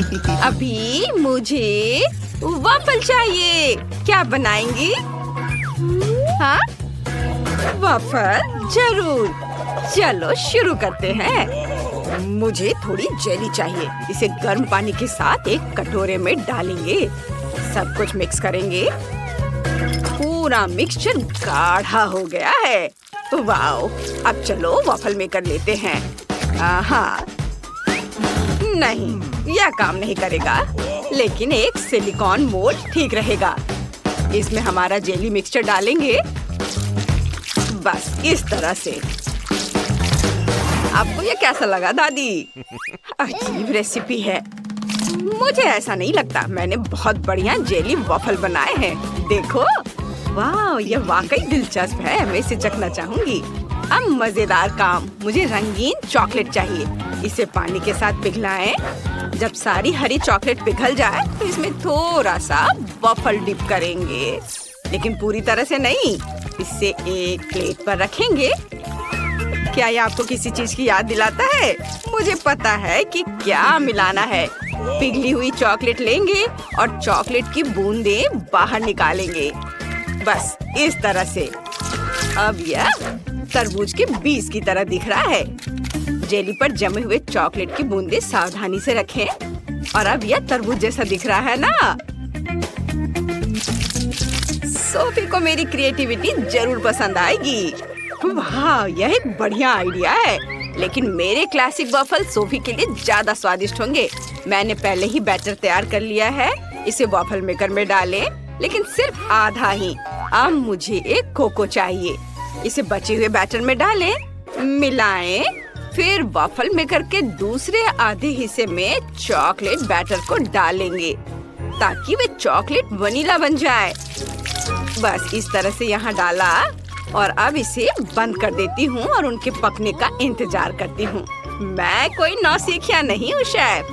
अभी मुझे वॉफल चाहिए। क्या बनाएंगी? हाँ, वॉफल जरूर। चलो शुरू करते हैं। मुझे थोड़ी जेली चाहिए। इसे गर्म पानी के साथ एक कटोरे में डालेंगे। सब कुछ मिक्स करेंगे। पूरा मिक्सचर गाढ़ा हो गया है। वाओ! अब चलो वॉफल मेकर लेते हैं। हाँ, नहीं, यह काम नहीं करेगा, लेकिन एक सिलिकॉन मोल्ड ठीक रहेगा। इसमें हमारा जेली मिक्सचर डालेंगे, बस इस तरह से। आपको यह कैसा लगा दादी? अजीब रेसिपी है। मुझे ऐसा नहीं लगता। मैंने बहुत बढ़िया जेली वॉफल बनाए हैं। देखो, वाह, यह वाकई दिलचस्प है। मैं इसे चखना चाहूंगी। अब मजेदार काम, मुझे रंगीन चॉकलेट चाहिए। इसे पानी के साथ पिघलाएं। जब सारी हरी चॉकलेट पिघल जाए तो इसमें थोड़ा सा वॉफल डिप करेंगे, लेकिन पूरी तरह से नहीं। इसे एक प्लेट पर रखेंगे। क्या ये आपको किसी चीज की याद दिलाता है? मुझे पता है कि क्या मिलाना है। पिघली हुई चॉकलेट लेंगे और चॉकलेट की बूंदें बाहर निकालेंगे, बस इस तरह से। अब यह तरबूज के बीज की तरह दिख रहा है। जेली पर जमे हुए चॉकलेट की बूंदें सावधानी से रखें। और अब यह तरबूज जैसा दिख रहा है ना? सोफी को मेरी क्रिएटिविटी जरूर पसंद आएगी। वाह, यह एक बढ़िया आइडिया है, लेकिन मेरे क्लासिक वॉफल सोफी के लिए ज्यादा स्वादिष्ट होंगे। मैंने पहले ही बैटर तैयार कर लिया है। इसे वॉफल मेकर में डालें, लेकिन सिर्फ आधा ही। अब मुझे एक कोको चाहिए। इसे बचे हुए बैटर में डालें, मिलाएं, फिर वॉफल मेकर के दूसरे आधे हिस्से में चॉकलेट बैटर को डालेंगे ताकि वे चॉकलेट वनीला बन जाए। बस इस तरह से यहाँ डाला और अब इसे बंद कर देती हूँ और उनके पकने का इंतजार करती हूँ। मैं कोई नौसिखिया नहीं हूँ शेफ।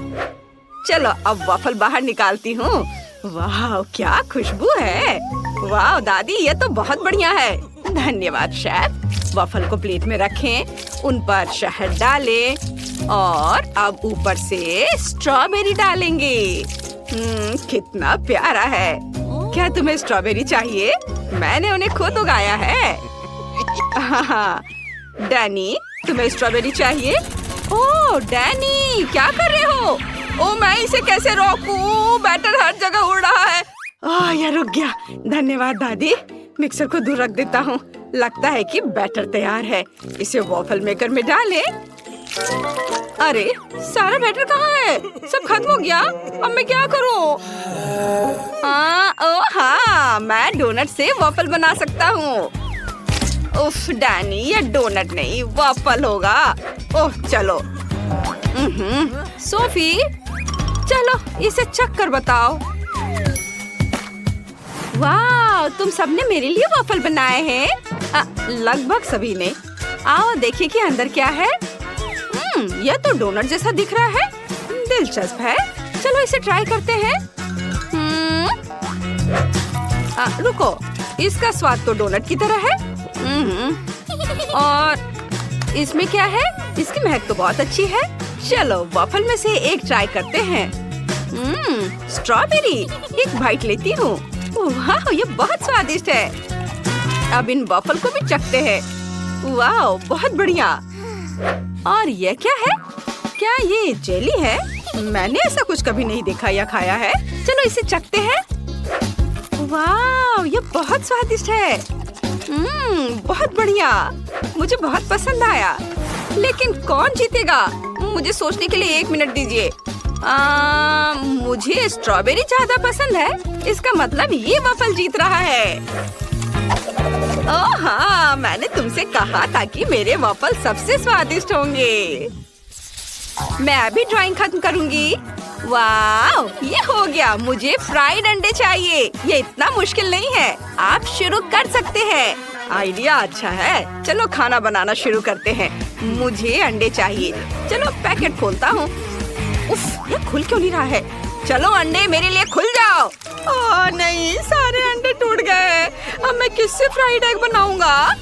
चलो अब वॉफल बाहर निकालती हूँ। वाह, क्या खुशबू है। वाह दादी, ये तो बहुत बढ़िया है। धन्यवाद शेफ। वॉफल को प्लेट में रखें, उन पर शहद डालें और अब ऊपर से स्ट्रॉबेरी डालेंगे। कितना प्यारा है। क्या तुम्हें स्ट्रॉबेरी चाहिए? मैंने उन्हें खुद उगाया है। हाँ, डैनी, तुम्हें स्ट्रॉबेरी चाहिए? ओह डैनी, क्या कर रहे हो? ओह, मैं इसे कैसे रोकूं? बैटर हर जगह उड़ रहा है। यह रुक गया। धन्यवाद दादी। मिक्सर को दूर रख देता हूँ। लगता है कि बैटर तैयार है। इसे वॉफल मेकर में डालें। अरे, सारा बैटर कहाँ है? सब खत्म हो गया। अब मैं क्या करूँ? हाँ, मैं डोनट से वॉफल बना सकता हूँ। उफ डैनी, ये डोनट नहीं वॉफल होगा। ओह चलो। सोफी, चलो इसे चख कर बताओ। वाह, तुम सबने मेरे लिए वॉफल बनाए हैं। लगभग सभी ने। आओ देखिए कि अंदर क्या है। यह तो डोनट जैसा दिख रहा है। दिलचस्प है। चलो इसे ट्राई करते हैं। रुको, इसका स्वाद तो डोनट की तरह है। और इसमें क्या है? इसकी महक तो बहुत अच्छी है। चलो वॉफल में से एक ट्राई करते हैं। स्ट्रॉबेरी, एक बाइट लेती हूँ। वाह, ये बहुत स्वादिष्ट है। अब इन वॉफल को भी चखते हैं। वाह, बहुत बढ़िया। और ये क्या है? क्या ये जेली है? मैंने ऐसा कुछ कभी नहीं देखा या खाया है। चलो इसे चखते हैं। वाह, ये बहुत स्वादिष्ट है। बहुत बढ़िया। मुझे बहुत पसंद आया। लेकिन कौन जीतेगा? मुझे सोचने के लिए 1 मिनट दीजिए। मुझे स्ट्रॉबेरी ज्यादा पसंद है। इसका मतलब ये वॉफल जीत रहा है। ओह हाँ, मैंने तुमसे कहा था कि मेरे वॉफल सबसे स्वादिष्ट होंगे। मैं अभी ड्राइंग खत्म करूंगी। वाह, ये हो गया। मुझे फ्राइड अंडे चाहिए। ये इतना मुश्किल नहीं है। आप शुरू कर सकते हैं। आइडिया अच्छा है। चलो खाना बनाना शुरू करते हैं। मुझे अंडे चाहिए। चलो पैकेट खोलता हूँ। उफ, ये खुल क्यों नहीं रहा है? चलो अंडे मेरे लिए खुल जाओ। ओह नहीं, सारे अंडे टूट गए। अब मैं किससे फ्राइड एग बनाऊंगा?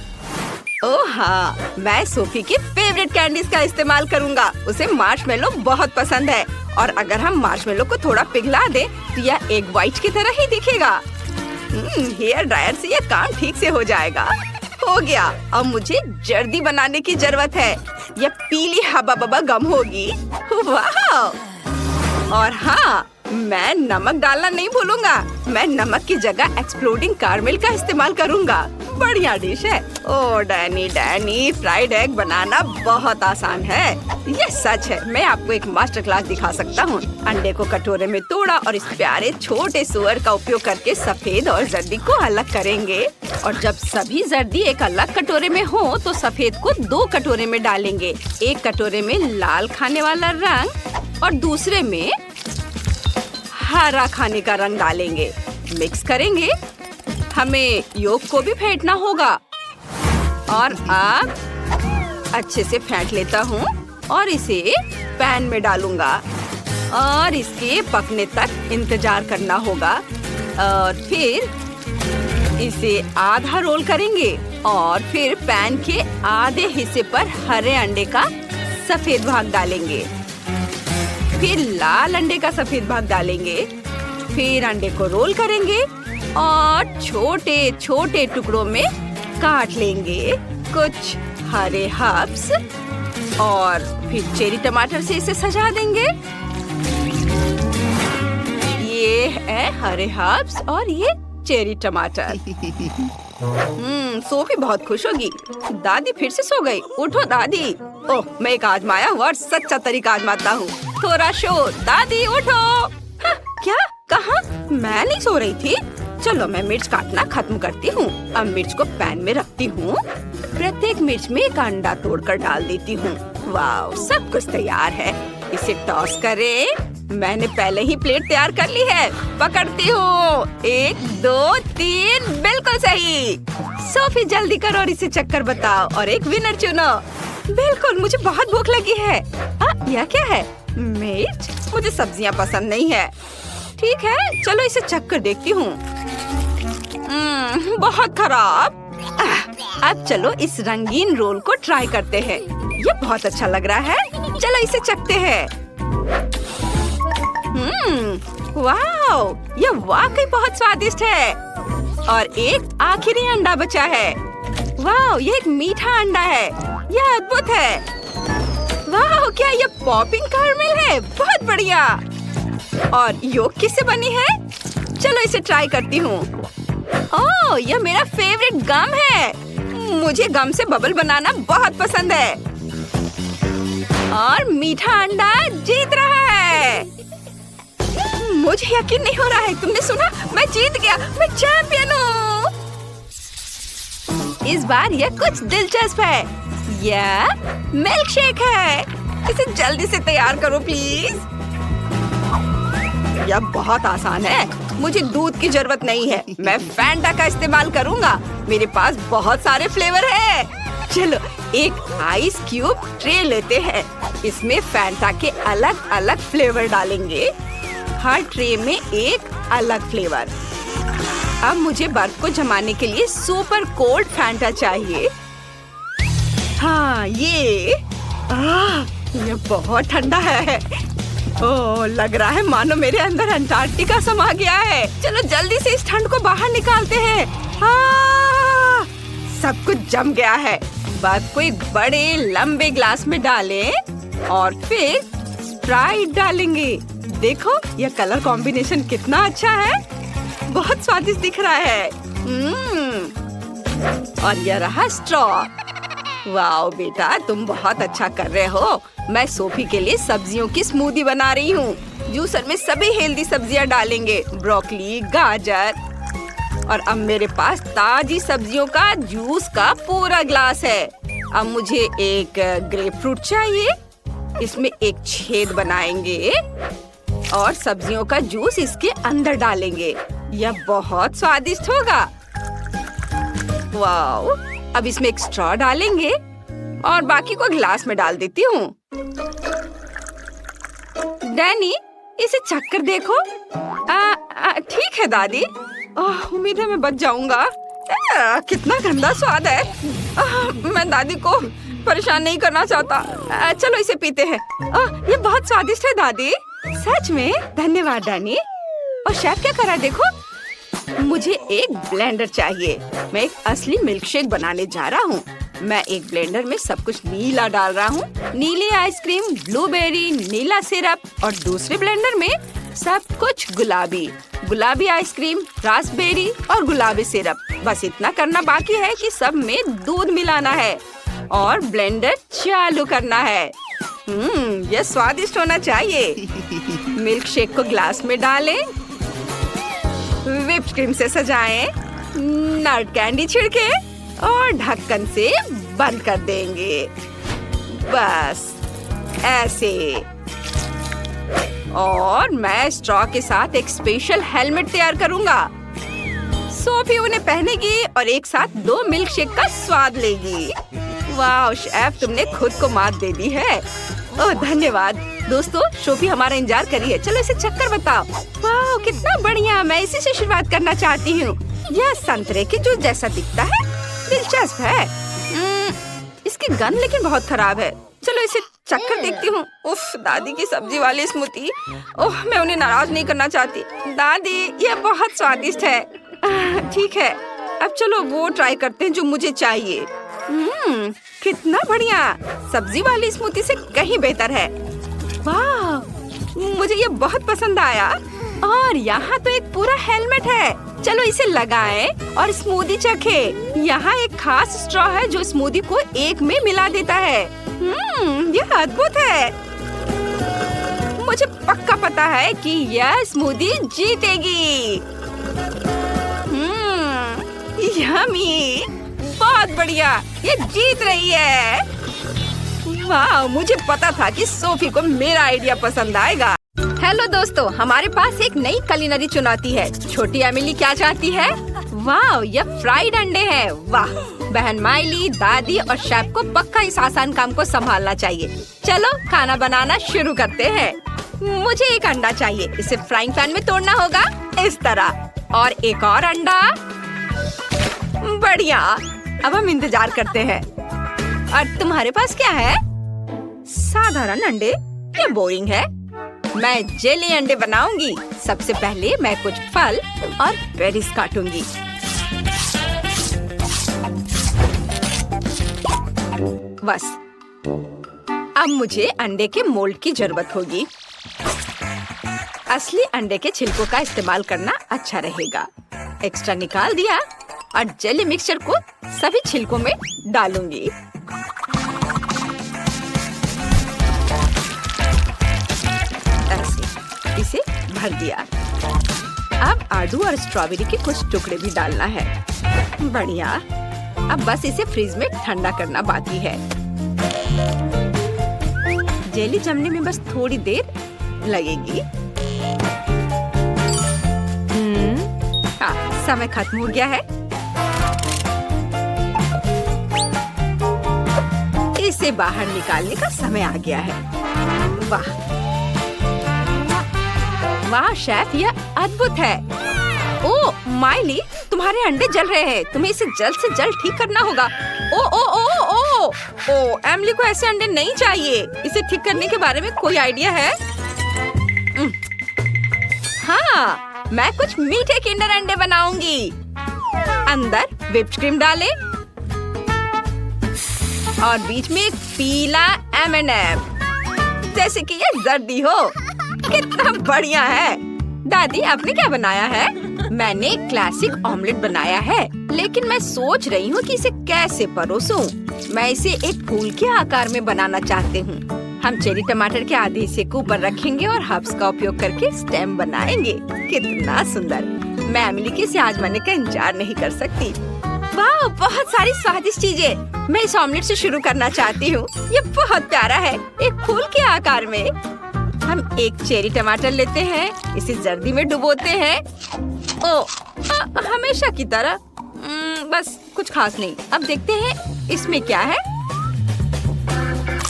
ओह हाँ, मैं सोफी की फेवरेट कैंडीज का इस्तेमाल करूंगा। उसे मार्शमेलो बहुत पसंद है और अगर हम मार्शमेलो को थोड़ा पिघला दे तो यह एग व्हाइट की तरह ही दिखेगा। हेयर ड्रायर से यह काम ठीक से हो जाएगा। हो गया। अब मुझे जर्दी बनाने की जरूरत है। यह पीली हबा बबा गम होगी। वाह! और हाँ, मैं नमक डालना नहीं भूलूंगा। मैं नमक की जगह एक्सप्लोडिंग कारमेल का इस्तेमाल करूंगा। बढ़िया डिश है। ओ डैनी, फ्राइड एग बनाना बहुत आसान है। ये सच है। मैं आपको एक मास्टर क्लास दिखा सकता हूँ। अंडे को कटोरे में तोड़ा और इस प्यारे छोटे सुअर का उपयोग करके सफेद और जर्दी को अलग करेंगे। और जब सभी जर्दी एक अलग कटोरे में हो तो सफेद को 2 कटोरे में डालेंगे। एक कटोरे में लाल खाने वाला रंग और दूसरे में हरा खाने का रंग डालेंगे। मिक्स करेंगे। हमें योग को भी फेंटना होगा। और अब अच्छे से फेंट लेता हूँ और इसे पैन में डालूंगा और इसके पकने तक इंतजार करना होगा। और फिर इसे आधा रोल करेंगे और फिर पैन के आधे हिस्से पर हरे अंडे का सफेद भाग डालेंगे। फिर लाल अंडे का सफेद भाग डालेंगे। फिर अंडे को रोल करेंगे और छोटे छोटे टुकड़ों में काट लेंगे। कुछ हरे हर्ब्स और फिर चेरी टमाटर से इसे सजा देंगे। ये है हरे हर्ब्स और ये चेरी टमाटर। सोफी बहुत खुश होगी। दादी फिर से सो गई। उठो दादी। ओह, मैं एक आजमाया हुआ और सच्चा तरीका आजमाता हूँ। थोड़ा शोर। दादी उठो। हाँ, क्या? कहाँ? मैं नहीं सो रही थी। चलो मैं मिर्च काटना खत्म करती हूँ। अब मिर्च को पैन में रखती हूँ। प्रत्येक मिर्च में एक अंडा तोड़कर डाल देती हूँ। वाह, सब कुछ तैयार है। इसे टॉस करें। मैंने पहले ही प्लेट तैयार कर ली है। पकड़ती हूँ। 1 2 3, बिल्कुल सही। सोफी जल्दी करो और इसे चक्कर बताओ और एक विनर चुनो। बिल्कुल, मुझे बहुत भूख लगी है। यह क्या है? मिर्च? मुझे सब्जियाँ पसंद नहीं है। ठीक है, चलो इसे चक्कर देखती हूँ। बहुत खराब। अब चलो इस रंगीन रोल को ट्राई करते हैं। ये बहुत अच्छा लग रहा है। चलो इसे चखते हैं। वाह, ये वाकई बहुत स्वादिष्ट है। और एक आखिरी अंडा बचा है। वाह, ये एक मीठा अंडा है। यह अद्भुत है। वाह, क्या ये पॉपिंग कैरमेल है? बहुत बढ़िया। और योग किससे बनी है? चलो इसे ट्राई करती हूँ। ओह, यह मेरा फेवरेट गम है। मुझे गम से बबल बनाना बहुत पसंद है। और मीठा अंडा जीत रहा है। मुझे यकीन नहीं हो रहा है। तुमने सुना? मैं जीत गया। मैं चैंपियन हूँ। इस बार यह कुछ दिलचस्प है। यह मिल्क शेक है। इसे जल्दी से तैयार करो प्लीज। यह बहुत आसान है। मुझे दूध की जरूरत नहीं है। मैं फैंटा का इस्तेमाल करूंगा। मेरे पास बहुत सारे फ्लेवर है। चलो एक आइस क्यूब ट्रे लेते हैं। इसमें फैंटा के अलग अलग फ्लेवर डालेंगे। हर ट्रे में एक अलग फ्लेवर। अब मुझे बर्फ को जमाने के लिए सुपर कोल्ड फैंटा चाहिए। हाँ, ये बहुत ठंडा है। ओह, लग रहा है मानो मेरे अंदर अंटार्कटिका समा गया है। चलो जल्दी से इस ठंड को बाहर निकालते हैं। सब कुछ जम गया है। बर्फ को एक बड़े लंबे ग्लास में डालें और फिर स्प्राइट डालेंगे। देखो, यह कलर कॉम्बिनेशन कितना अच्छा है। बहुत स्वादिष्ट दिख रहा है। और यह रहा स्ट्रॉ। वाओ बेटा, तुम बहुत अच्छा कर रहे हो। मैं सोफी के लिए सब्जियों की स्मूदी बना रही हूँ। जूसर में सभी हेल्दी सब्जियाँ डालेंगे। ब्रोकली, गाजर। और अब मेरे पास ताजी सब्जियों का जूस का पूरा ग्लास है। अब मुझे एक ग्रेप फ्रूट चाहिए। इसमें एक छेद बनाएंगे और सब्जियों का जूस इसके अंदर डालेंगे। यह बहुत स्वादिष्ट होगा। वाओ, अब इसमें एक स्ट्रॉ डालेंगे और बाकी को ग्लास में डाल देती हूँ। डैनी, इसे चक्कर देखो। ठीक है दादी। उम्मीद है मैं बच जाऊंगा। कितना गंदा स्वाद है। मैं दादी को परेशान नहीं करना चाहता। चलो इसे पीते हैं। ये बहुत स्वादिष्ट है दादी। सच में धन्यवाद डैनी। और शेफ क्या कर रहा है देखो। मुझे एक ब्लेंडर चाहिए। मैं एक असली मिल्कशेक बनाने जा रहा हूँ। मैं एक ब्लेंडर में सब कुछ नीला डाल रहा हूँ। नीली आइसक्रीम, ब्लूबेरी, नीला सिरप और दूसरे ब्लेंडर में सब कुछ गुलाबी। गुलाबी आइसक्रीम, रास्पबेरी और गुलाबी सिरप। बस इतना करना बाकी है कि सब में दूध मिलाना है और ब्लेंडर चालू करना है। यह स्वादिष्ट होना चाहिए। मिल्क शेक को ग्लास में डालें, व्हिप्ड क्रीम से सजाएं, नट कैंडी छिड़के और ढक्कन से बंद कर देंगे। बस ऐसे। और मैं स्ट्रॉ के साथ एक स्पेशल हेलमेट तैयार करूंगा। सोफी उन्हें पहनेगी और एक साथ 2 मिल्क शेक का स्वाद लेगी। वाह शेफ, तुमने खुद को मात दे दी है। ओह धन्यवाद। दोस्तों, सोफी हमारा इंतजार कर रही है। चलो इसे चक्कर बताओ। वाह कितना बढ़िया। मैं इसी से शुरुआत करना चाहती हूँ। यह संतरे के जूस जैसा दिखता है। दिलचस्प है। इसकी गंध लेकिन बहुत खराब है। चलो इसे चक्कर देखती हूँ। उफ, दादी की सब्जी वाली स्मूदी। ओह, मैं उन्हें नाराज नहीं करना चाहती। दादी, यह बहुत स्वादिष्ट है। ठीक है, अब चलो वो ट्राई करते हैं जो मुझे चाहिए। कितना बढ़िया। सब्जी वाली स्मूदी से कहीं बेहतर है। वाह, मुझे ये बहुत पसंद आया। और यहाँ तो एक पूरा हेलमेट है। चलो इसे लगाएं और स्मूदी चखे। यहाँ एक खास स्ट्रॉ है जो स्मूदी को एक में मिला देता है। यह अद्भुत है। मुझे पक्का पता है कि यह स्मूदी जीतेगी। यम्मी, बहुत बढ़िया। ये जीत रही है। वाह, मुझे पता था कि सोफी को मेरा आइडिया पसंद आएगा। हेलो दोस्तों, हमारे पास एक नई कुलिनरी चुनौती है। छोटी एमिली क्या चाहती है? वाह, यह फ्राइड अंडे हैं। वाह, बहन माइली, दादी और शेफ को पक्का इस आसान काम को संभालना चाहिए। चलो खाना बनाना शुरू करते हैं। मुझे एक अंडा चाहिए। इसे फ्राइंग पैन में तोड़ना होगा इस तरह। और एक और अंडा। बढ़िया। अब हम इंतजार करते हैं। और तुम्हारे पास क्या है? साधारण अंडे? ये बोरिंग है। मैं जेली अंडे बनाऊंगी। सबसे पहले मैं कुछ फल और बेरीज काटूंगी। बस अब मुझे अंडे के मोल्ड की जरूरत होगी। असली अंडे के छिलकों का इस्तेमाल करना अच्छा रहेगा। एक्स्ट्रा निकाल दिया और जेली मिक्सचर को सभी छिलकों में डालूंगी। ऐसे इसे भर दिया। अब आड़ू और स्ट्रॉबेरी के कुछ टुकड़े भी डालना है। बढ़िया। अब बस इसे फ्रीज में ठंडा करना बाकी है। जेली जमने में बस थोड़ी देर लगेगी। समय खत्म हो गया है। इसे बाहर निकालने का समय आ गया है। वाह वाह शेफ, यह अद्भुत है। ओ माइली, तुम्हारे अंडे जल रहे हैं। तुम्हें इसे जल्द से जल्द ठीक करना होगा। ओ ओ ओ ओ ओ एमिली को ऐसे अंडे नहीं चाहिए। इसे ठीक करने के बारे में कोई आइडिया है? हाँ, मैं कुछ मीठे किंडर अंडे बनाऊंगी। अंदर व्हिप्ड क्रीम डालें और बीच में एक पीला M&M, जैसे कि ये जर्दी हो। कितना बढ़िया है। दादी, आपने क्या बनाया है? मैंने क्लासिक ऑमलेट बनाया है, लेकिन मैं सोच रही हूँ कि इसे कैसे परोसूं। मैं इसे एक फूल के आकार में बनाना चाहती हूँ। हम चेरी टमाटर के आधे हिस्से को ऊपर रखेंगे और हर्ब्स का उपयोग करके स्टेम बनाएंगे। कितना सुंदर। मैं एमिली के इसे आजमाने का इंतजार नहीं कर सकती। वाह, बहुत सारी स्वादिष्ट चीजें। मैं इस ऑमलेट से शुरू करना चाहती हूँ। ये बहुत प्यारा है, एक फूल के आकार में। हम एक चेरी टमाटर लेते हैं, इसे जर्दी में डुबोते हैं। हमेशा की तरह। बस कुछ खास नहीं। अब देखते हैं इसमें क्या है।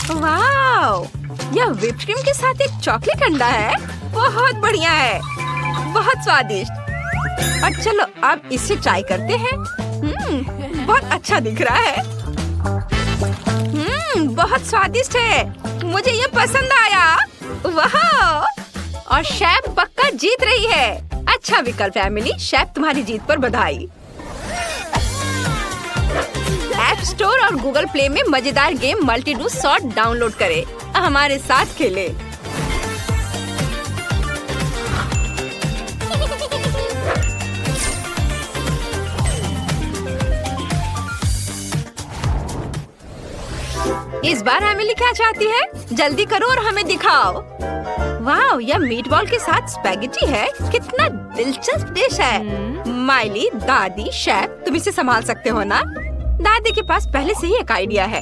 वाह, यह व्हिप्ड क्रीम के साथ एक चॉकलेट अंडा है। बहुत बढ़िया है, बहुत स्वादिष्ट। और चलो अब इसे ट्राई करते हैं। बहुत अच्छा दिख रहा है। बहुत स्वादिष्ट है। मुझे ये पसंद आया। वाह, और शेफ पक्का जीत रही है। अच्छा विकल्प एमिली, शेफ तुम्हारी जीत पर बधाई। ऐप स्टोर और गूगल प्ले में मजेदार game multi do sort download करें। हमारे साथ खेलें। इस बार एमिली क्या चाहती है? जल्दी करो और हमें दिखाओ। वाह, यह मीटबॉल के साथ स्पैगेटी है। कितना दिलचस्प डिश है। माइली, दादी, शेफ, तुम इसे संभाल सकते हो ना? दादी के पास पहले से ही एक आइडिया है।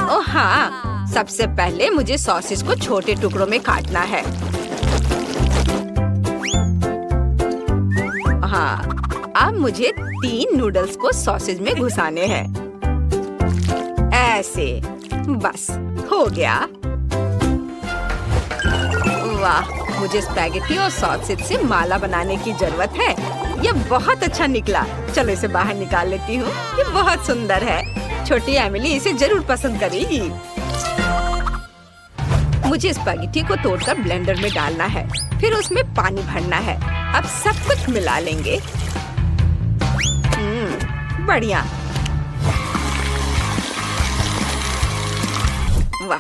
ओह हाँ, सबसे पहले मुझे सॉसेज को छोटे टुकड़ों में काटना है। हाँ, अब मुझे 3 नूडल्स को सॉसेज में घुसाने हैं। ऐसे, बस हो गया। वाह, मुझे स्पैगेटी और सॉसेज से माला बनाने की जरूरत है। ये बहुत अच्छा निकला। चलो इसे बाहर निकाल लेती हूँ। ये बहुत सुंदर है। छोटी एमिली इसे जरूर पसंद करेगी। मुझे स्पैगेटी को तोड़कर ब्लेंडर में डालना है, फिर उसमें पानी भरना है। अब सब कुछ मिला लेंगे। बढ़िया। वाह,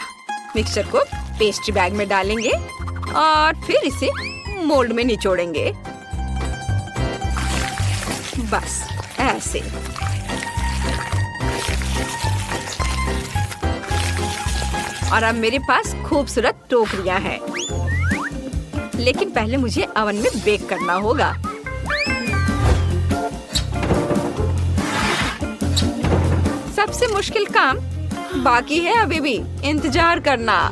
मिक्सचर को पेस्ट्री बैग में डालेंगे और फिर इसे मोल्ड में निचोड़ेंगे। बस ऐसे। और अब मेरे पास खूबसूरत टोकरियां हैं। लेकिन पहले मुझे ओवन में बेक करना होगा। सबसे मुश्किल काम बाकी है अभी भी। इंतजार करना।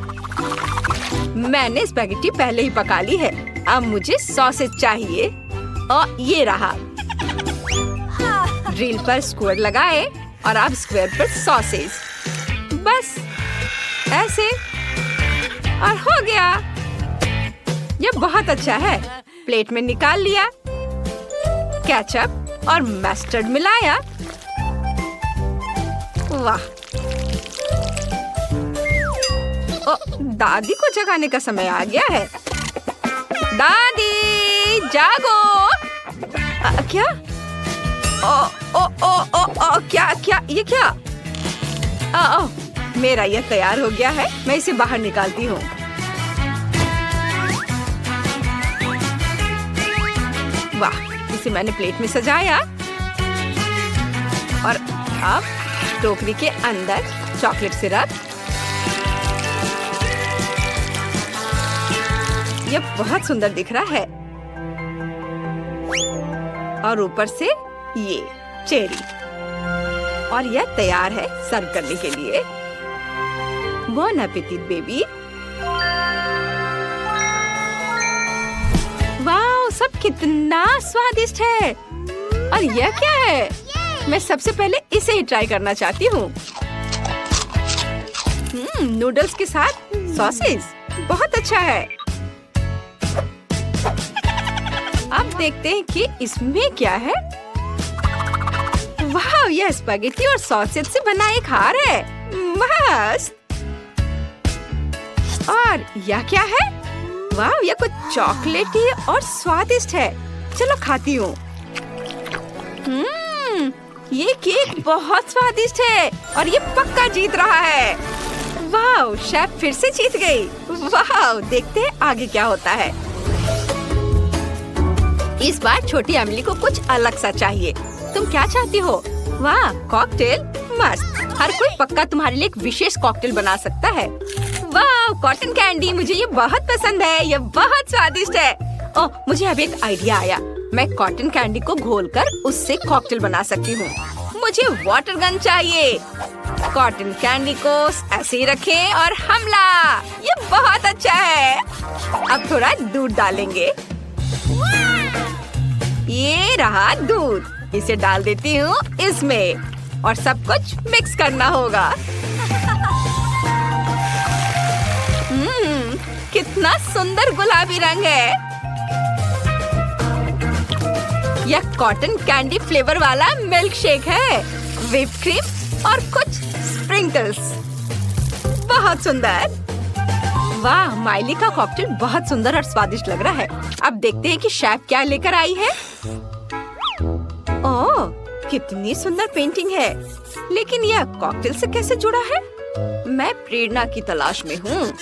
मैंने स्पैगेटी पहले ही पका ली है। अब मुझे सॉसेज चाहिए। और ये रहा। ड्रिल पर स्क्वायर लगाए और अब स्क्वायर पर सॉसेज। बस ऐसे और हो गया। ये बहुत अच्छा है। प्लेट में निकाल लिया। केचप और मस्टर्ड मिलाया। वाह। ओ, दादी को जगाने का समय आ गया है। दादी जागो। क्या? क्या ये क्या? मेरा यह तैयार हो गया है। मैं इसे बाहर निकालती हूँ। वाह, इसे मैंने प्लेट में सजाया। और अब टोकरी के अंदर चॉकलेट सिरप। यह बहुत सुंदर दिख रहा है। और ऊपर से ये चेरी। और यह तैयार है सर्व करने के लिए। बॉन एपेटिट बेबी। वाह, सब कितना स्वादिष्ट है। और यह क्या है? मैं सबसे पहले इसे ही ट्राई करना चाहती हूँ। नूडल्स के साथ सॉसेज बहुत अच्छा है। अब देखते हैं कि इसमें क्या है। वाह, यह स्पैगेटी और सॉसेज से बना एक हार है। मस्त। और यह क्या है? वाह, यह कुछ चॉकलेटी और स्वादिष्ट है। चलो खाती हूँ। ये केक बहुत स्वादिष्ट है और ये पक्का जीत रहा है। वाह, शेफ फिर से जीत गई। वाह, देखते हैं आगे क्या होता है। इस बार छोटी एमिली को कुछ अलग सा चाहिए। तुम क्या चाहती हो? वाह, कॉकटेल। मस्त। हर कोई पक्का तुम्हारे लिए एक विशेष कॉकटेल बना सकता है। वाह, कॉटन कैंडी। मुझे ये बहुत पसंद है। ये बहुत स्वादिष्ट है। ओह, मुझे अब एक आइडिया आया। मैं कॉटन कैंडी को घोलकर उससे कॉकटेल बना सकती हूँ। मुझे वाटर गन चाहिए। कॉटन कैंडी को ऐसे ही रखें और हमला। ये बहुत अच्छा है। अब थोड़ा दूध डालेंगे। ये रहा दूध। इसे डाल देती हूँ इसमें और सब कुछ मिक्स करना होगा। कितना सुंदर गुलाबी रंग है। यह कॉटन कैंडी फ्लेवर वाला मिल्क शेक है। व्हिप क्रीम और कुछ स्प्रिंकल्स। बहुत सुंदर। वाह, माइली का कॉकटेल बहुत सुंदर और स्वादिष्ट लग रहा है। अब देखते हैं कि शेफ क्या लेकर आई है। ओह, कितनी सुंदर पेंटिंग है। लेकिन यह कॉकटेल से कैसे जुड़ा है? मैं प्रेरणा की तलाश में हूँ।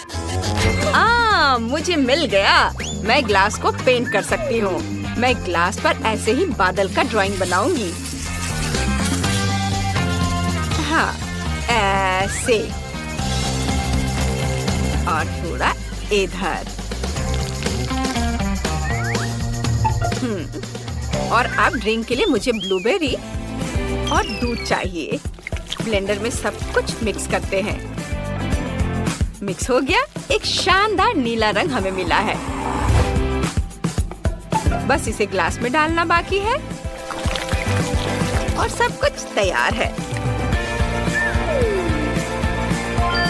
मुझे मिल गया। मैं ग्लास को पेंट कर सकती हूँ। मैं ग्लास पर ऐसे ही बादल का ड्राइंग बनाऊंगी। हाँ, ऐसे। और थोड़ा इधर। और अब ड्रिंक के लिए मुझे ब्लूबेरी और दूध चाहिए। ब्लेंडर में सब कुछ मिक्स करते हैं। मिक्स हो गया। एक शानदार नीला रंग हमें मिला है। बस इसे ग्लास में डालना बाकी है और सब कुछ तैयार है।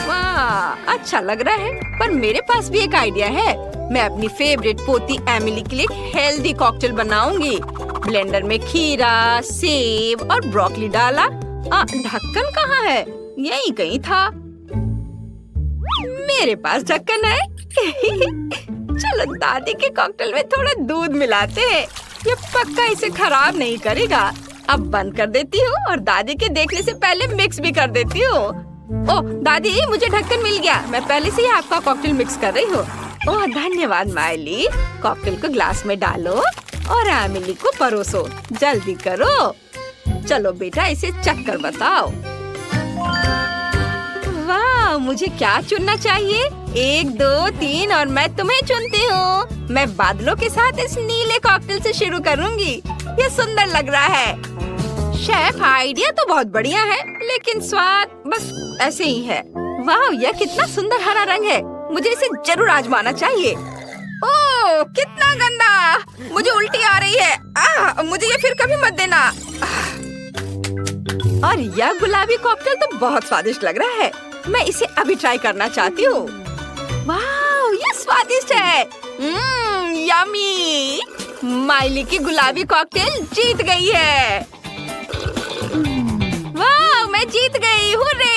वाह, अच्छा लग रहा है। पर मेरे पास भी एक आइडिया है। मैं अपनी फेवरेट पोती एमिली के लिए एक हेल्दी कॉकटेल बनाऊंगी। ब्लेंडर में खीरा, सेब और ब्रोकली डाला। ढक्कन कहाँ है? यहीं कहीं था। मेरे पास ढक्कन है। चलो दादी के कॉकटेल में थोड़ा दूध मिलाते हैं। ये पक्का इसे खराब नहीं करेगा। अब बंद कर देती हूँ और दादी के देखने से पहले मिक्स भी कर देती हूँ। ओह दादी, मुझे ढक्कन मिल गया। मैं पहले से ही आपका कॉकटेल मिक्स कर रही हूँ। ओह धन्यवाद माइली। कॉकटेल को ग्लास में डालो और एमिली को परोसो। जल्दी करो। चलो बेटा, इसे चख कर बताओ। वाह, मुझे क्या चुनना चाहिए? 1, 2, 3 और मैं तुम्हें चुनती हूँ। मैं बादलों के साथ इस नीले कॉकटेल से शुरू करूँगी। ये सुंदर लग रहा है। शेफ, आइडिया तो बहुत बढ़िया है, लेकिन स्वाद बस ऐसे ही है। वाह, यह कितना सुंदर हरा रंग है। मुझे इसे जरूर आजमाना चाहिए। ओह, कितना गंदा। मुझे उल्टी आ रही है। मुझे ये फिर कभी मत देना। और यह गुलाबी कॉकटेल तो बहुत स्वादिष्ट लग रहा है। मैं इसे अभी ट्राई करना चाहती हूँ। वाह, ये स्वादिष्ट है। यम्मी। माइली की गुलाबी कॉकटेल जीत गई है। वाह, मैं जीत गई। हुर्रे!